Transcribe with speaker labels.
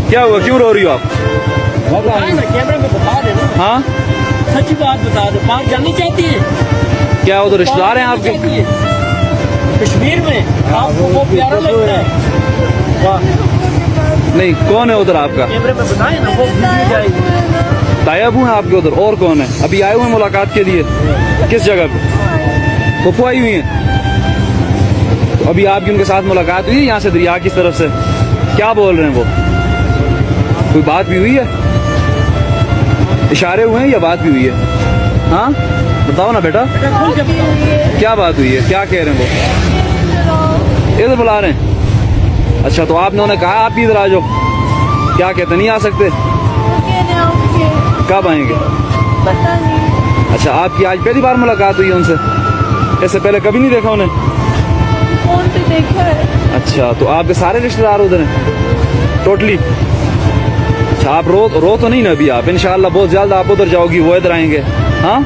Speaker 1: क्या हुआ, क्यों रो रही हो आप?
Speaker 2: कैमरे में बता दे ना,
Speaker 1: हाँ
Speaker 2: सच्ची बात बता दो। बाहर जानी चाहती है?
Speaker 1: क्या उधर रिश्तेदार हैं आपके?
Speaker 2: कश्मीर में आपको वो प्यारा लगता है? वाह,
Speaker 1: नहीं, कौन है उधर आपका?
Speaker 2: कैमरे में बताए ना, वो वीडियो जाएगी।
Speaker 1: तायाबू हैं आपके उधर, और कौन है? अभी आए हुए हैं मुलाकात के लिए? किस जगह पे? फुफू आई हुई हैं? तो अभी आपकी उनके साथ मुलाकात हुई है यहाँ से दरिया की तरफ से? क्या बोल रहे हैं वो? कोई बात भी हुई है? इशारे हुए हैं या बात भी हुई है? हाँ बताओ ना बेटा,
Speaker 2: खुल के बताओ।
Speaker 1: क्या बात हुई है, क्या कह रहे हैं वो? इधर बुला रहे हैं? अच्छा, तो आपने उन्हें कहा आप भी इधर आ जाओ, क्या कहते नहीं आ सकते? कब आएंगे?
Speaker 3: पता नहीं,
Speaker 1: अच्छा, आपकी आज पहली बार मुलाकात हुई है उनसे? इससे पहले कभी नहीं देखा उन्हें?
Speaker 3: फोन पे देखा है।
Speaker 1: अच्छा, तो आपके सारे रिश्तेदार उधर हैं टोटली? अच्छा, आप रो तो नहीं ना अभी? आप इंशाल्लाह बहुत जल्द आप उधर जाओगी, वो इधर आएंगे। हाँ